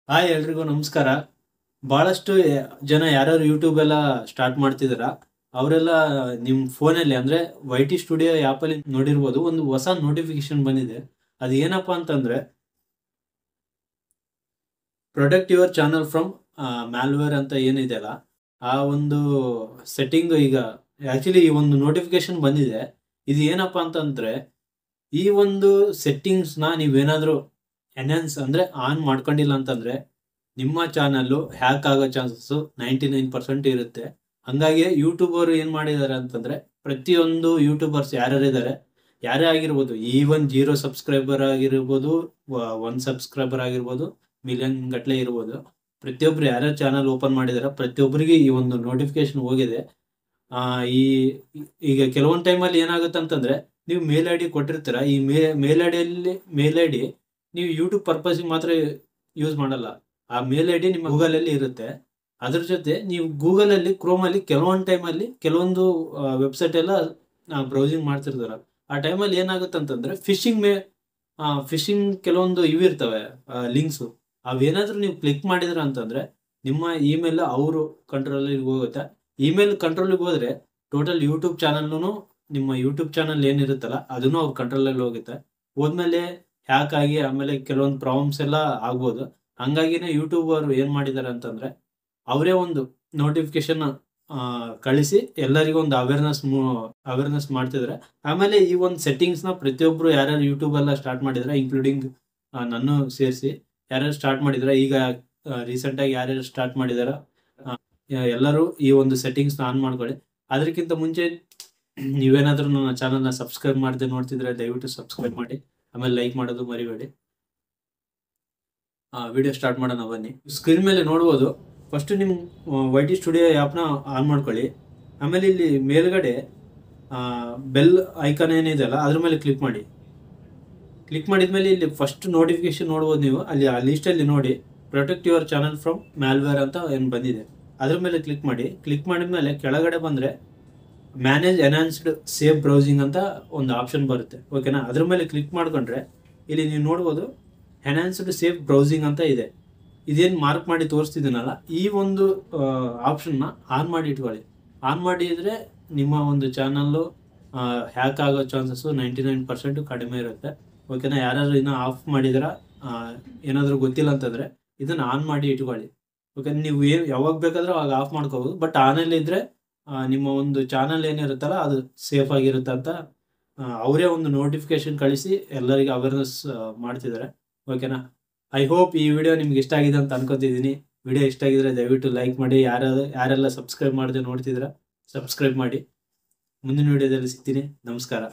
Hi ಎಲ್ರಿಗೂ ನಮಸ್ಕಾರ. ಬಹಳಷ್ಟು ಜನ ಯಾರ್ಯಾರು ಯೂಟ್ಯೂಬ್ ಎಲ್ಲ ಸ್ಟಾರ್ಟ್ ಮಾಡ್ತಿದಾರ ಅವರೆಲ್ಲ ನಿಮ್ಮ ಫೋನಲ್ಲಿ ಅಂದರೆ ವೈ ಟಿ ಸ್ಟುಡಿಯೋ ಆ್ಯಪಲ್ಲಿ ನೋಡಿರ್ಬೋದು. ಒಂದು ಹೊಸ ನೋಟಿಫಿಕೇಶನ್ ಬಂದಿದೆ. ಅದು ಏನಪ್ಪ ಅಂತಂದರೆ ಪ್ರೊಟೆಕ್ಟ್ ಯುವರ್ ಚಾನಲ್ ಫ್ರಮ್ ಮ್ಯಾಲ್ವೇರ್ ಅಂತ ಏನಿದೆಯಲ್ಲ, ಆ ಒಂದು ಸೆಟ್ಟಿಂಗ್ ಈಗ ಆ್ಯಕ್ಚುಲಿ ಈ ಒಂದು ನೋಟಿಫಿಕೇಶನ್ ಬಂದಿದೆ. ಇದು ಏನಪ್ಪ ಅಂತಂದರೆ ಈ ಒಂದು ಸೆಟ್ಟಿಂಗ್ಸ್ನ ನೀವೇನಾದರೂ ಎನ್ಹಾನ್ಸ್ ಅಂದರೆ ಆನ್ ಮಾಡ್ಕೊಂಡಿಲ್ಲ ಅಂತಂದರೆ ನಿಮ್ಮ ಚಾನಲ್ಲು ಹ್ಯಾಕ್ ಆಗೋ ಚಾನ್ಸಸ್ಸು 99% ಇರುತ್ತೆ. ಹಂಗಾಗಿ ಯೂಟ್ಯೂಬರು ಏನು ಮಾಡಿದ್ದಾರೆ ಅಂತಂದರೆ, ಪ್ರತಿಯೊಂದು ಯೂಟ್ಯೂಬರ್ಸ್ ಯಾರ್ಯಾರಿದ್ದಾರೆ, ಯಾರೇ ಆಗಿರ್ಬೋದು, ಈವನ್ 0 ಸಬ್ಸ್ಕ್ರೈಬರ್ ಆಗಿರ್ಬೋದು, 1 ಸಬ್ಸ್ಕ್ರೈಬರ್ ಆಗಿರ್ಬೋದು, ಮಿಲಿಯನ್ ಗಟ್ಟಲೆ ಇರ್ಬೋದು, ಪ್ರತಿಯೊಬ್ಬರು ಯಾರ್ಯಾರು ಚಾನಲ್ ಓಪನ್ ಮಾಡಿದಾರೆ ಪ್ರತಿಯೊಬ್ಬರಿಗೆ ಈ ಒಂದು ನೋಟಿಫಿಕೇಶನ್ ಹೋಗಿದೆ. ಈ ಈಗ ಕೆಲವೊಂದು ಟೈಮಲ್ಲಿ ಏನಾಗುತ್ತೆ ಅಂತಂದರೆ, ನೀವು ಮೇಲ್ ಐ ಡಿ ಕೊಟ್ಟಿರ್ತೀರ. ಈ ಮೇಲ್ ಐ ಡಿ ನೀವು ಯೂಟ್ಯೂಬ್ ಪರ್ಪಸ್ಗೆ ಮಾತ್ರ ಯೂಸ್ ಮಾಡಲ್ಲ. ಆ ಮೇಲ್ ಐ ಡಿ ನಿಮ್ಮ ಗೂಗಲಲ್ಲಿ ಇರುತ್ತೆ. ಅದ್ರ ಜೊತೆ ನೀವು ಗೂಗಲಲ್ಲಿ ಕ್ರೋಮಲ್ಲಿ ಕೆಲವೊಂದು ಟೈಮಲ್ಲಿ ಕೆಲವೊಂದು ವೆಬ್ಸೈಟ್ ಎಲ್ಲ ಬ್ರೌಸಿಂಗ್ ಮಾಡ್ತಿರ್ತಾರೆ. ಆ ಟೈಮಲ್ಲಿ ಏನಾಗುತ್ತೆ ಅಂತಂದರೆ ಫಿಶಿಂಗ್ ಕೆಲವೊಂದು ಇರ್ತವೆ ಲಿಂಕ್ಸು. ಅವೇನಾದರೂ ನೀವು ಕ್ಲಿಕ್ ಮಾಡಿದ್ರ ಅಂತಂದರೆ ನಿಮ್ಮ ಇಮೇಲ್ ಅವರು ಕಂಟ್ರೋಲಿಗೆ ಹೋಗುತ್ತೆ. ಇಮೇಲ್ ಕಂಟ್ರೋಲಿಗೆ ಹೋದರೆ ಟೋಟಲ್ ಯೂಟ್ಯೂಬ್ ಚಾನಲ್ನು, ನಿಮ್ಮ ಯೂಟ್ಯೂಬ್ ಚಾನಲ್ ಏನಿರುತ್ತಲ್ಲ ಅದನ್ನು ಅವ್ರ ಕಂಟ್ರೋಲಲ್ಲಿ ಹೋಗುತ್ತೆ. ಹೋದ್ಮೇಲೆ ಹ್ಯಾಕ್ ಆಗಿ ಆಮೇಲೆ ಕೆಲವೊಂದು ಪ್ರಾಬ್ಲಮ್ಸ್ ಎಲ್ಲ ಆಗ್ಬೋದು. ಹಂಗಾಗಿನೇ ಯೂಟ್ಯೂಬರ್ ಏನು ಮಾಡಿದ್ದಾರೆ ಅಂತಂದರೆ, ಅವರೇ ಒಂದು ನೋಟಿಫಿಕೇಶನ್ ಕಳಿಸಿ ಎಲ್ಲರಿಗೂ ಒಂದು ಅವೇರ್ನೆಸ್ ಮಾಡ್ತಿದ್ದಾರೆ. ಆಮೇಲೆ ಈ ಒಂದು ಸೆಟ್ಟಿಂಗ್ಸ್ನ ಪ್ರತಿಯೊಬ್ಬರು ಯಾರ್ಯಾರು ಯೂಟ್ಯೂಬೆಲ್ಲ ಸ್ಟಾರ್ಟ್ ಮಾಡಿದ್ದಾರೆ, ಇನ್ಕ್ಲೂಡಿಂಗ್ ನಾನು ಸೇರಿಸಿ ಯಾರ್ಯಾರು ಸ್ಟಾರ್ಟ್ ಮಾಡಿದ್ದಾರೆ, ಈಗ ರೀಸೆಂಟಾಗಿ ಯಾರ್ಯಾರು ಸ್ಟಾರ್ಟ್ ಮಾಡಿದಾರ ಎಲ್ಲರೂ ಈ ಒಂದು ಸೆಟ್ಟಿಂಗ್ಸ್ನ ಆನ್ ಮಾಡ್ಕೊಳ್ಳಿ. ಅದಕ್ಕಿಂತ ಮುಂಚೆ ನೀವೇನಾದರೂ ನನ್ನ ಚಾನಲ್ನ ಸಬ್ಸ್ಕ್ರೈಬ್ ಮಾಡದೆ ನೋಡ್ತಿದ್ರೆ ದಯವಿಟ್ಟು ಸಬ್ಸ್ಕ್ರೈಬ್ ಮಾಡಿ, ಆಮೇಲೆ ಲೈಕ್ ಮಾಡೋದು ಮರಿಬೇಡಿ. ವಿಡಿಯೋ ಸ್ಟಾರ್ಟ್ ಮಾಡೋಣ ಬನ್ನಿ. ಸ್ಕ್ರೀನ್ ಮೇಲೆ ನೋಡ್ಬೋದು. ಫಸ್ಟು ನಿಮ್ಮ ವೈ ಟಿ ಸ್ಟುಡಿಯೋ ಆ್ಯಪ್ನ ಆನ್ ಮಾಡ್ಕೊಳ್ಳಿ. ಆಮೇಲೆ ಇಲ್ಲಿ ಮೇಲ್ಗಡೆ ಬೆಲ್ ಐಕಾನ್ ಏನಿದೆಯಲ್ಲ ಅದ್ರ ಮೇಲೆ ಕ್ಲಿಕ್ ಮಾಡಿ. ಕ್ಲಿಕ್ ಮಾಡಿದ್ಮೇಲೆ ಇಲ್ಲಿ ಫಸ್ಟ್ ನೋಟಿಫಿಕೇಶನ್ ನೋಡ್ಬೋದು ನೀವು. ಅಲ್ಲಿ ಆ ಲೀಸ್ಟಲ್ಲಿ ನೋಡಿ ಪ್ರೊಟೆಕ್ಟ್ ಯುವರ್ ಚಾನಲ್ ಫ್ರಮ್ ಮ್ಯಾಲ್ವೇರ್ ಅಂತ ಏನು ಬಂದಿದೆ, ಅದ್ರ ಮೇಲೆ ಕ್ಲಿಕ್ ಮಾಡಿ. ಕ್ಲಿಕ್ ಮಾಡಿದ್ಮೇಲೆ ಕೆಳಗಡೆ ಬಂದರೆ ಮ್ಯಾನೇಜ್ ಎನ್ಹಾನ್ಸ್ಡ್ ಸೇಫ್ ಬ್ರೌಸಿಂಗ್ ಅಂತ ಒಂದು ಆಪ್ಷನ್ ಬರುತ್ತೆ, ಓಕೆನಾ. ಅದ್ರ ಮೇಲೆ ಕ್ಲಿಕ್ ಮಾಡ್ಕೊಂಡ್ರೆ ಇಲ್ಲಿ ನೀವು ನೋಡ್ಬೋದು ಎನ್ಹಾನ್ಸ್ಡ್ ಸೇಫ್ ಬ್ರೌಸಿಂಗ್ ಅಂತ ಇದೆ. ಇದೇನು ಮಾರ್ಕ್ ಮಾಡಿ ತೋರಿಸ್ತಿದ್ದೀನಲ್ಲ, ಈ ಒಂದು ಆಪ್ಷನ್ನ ಆನ್ ಮಾಡಿ ಇಟ್ಕೊಳ್ಳಿ. ಆನ್ ಮಾಡಿದರೆ ನಿಮ್ಮ ಒಂದು ಚಾನಲ್ಲು ಹ್ಯಾಕ್ ಆಗೋ ಚಾನ್ಸಸ್ಸು 99% ಕಡಿಮೆ ಇರುತ್ತೆ, ಓಕೆನಾ. ಯಾರಾದರೂ ಇನ್ನೂ ಆಫ್ ಮಾಡಿದ್ರೆ ಏನಾದರೂ ಗೊತ್ತಿಲ್ಲ ಅಂತಂದರೆ ಇದನ್ನು ಆನ್ ಮಾಡಿ ಇಟ್ಕೊಳ್ಳಿ, ಓಕೆ. ನೀವು ಯಾವಾಗ ಬೇಕಾದರೂ ಅವಾಗ ಆಫ್ ಮಾಡ್ಕೋಬೋದು. ಬಟ್ ಆನಲ್ಲಿದ್ದರೆ ನಿಮ್ಮ ಒಂದು ಚಾನಲ್ ಏನಿರುತ್ತಲ್ಲ ಅದು ಸೇಫ್ ಆಗಿರುತ್ತೆ ಅಂತ ಅವರೇ ಒಂದು ನೋಟಿಫಿಕೇಶನ್ ಕಳಿಸಿ ಎಲ್ಲರಿಗೂ ಅವೇರ್ನೆಸ್ ಮಾಡ್ತಿದ್ದಾರೆ, ಓಕೆನಾ. ಐ ಹೋಪ್ ಈ ವಿಡಿಯೋ ನಿಮ್ಗೆ ಇಷ್ಟ ಆಗಿದೆ ಅಂತ ಅನ್ಕೋತಿದ್ದೀನಿ. ವಿಡಿಯೋ ಇಷ್ಟ ಆಗಿದ್ರೆ ದಯವಿಟ್ಟು ಲೈಕ್ ಮಾಡಿ. ಯಾರೆಲ್ಲ ಸಬ್ಸ್ಕ್ರೈಬ್ ಮಾಡದೆ ನೋಡ್ತಿದ್ರೆ ಸಬ್ಸ್ಕ್ರೈಬ್ ಮಾಡಿ. ಮುಂದಿನ ವಿಡಿಯೋದಲ್ಲಿ ಸಿಗ್ತೀನಿ. ನಮಸ್ಕಾರ.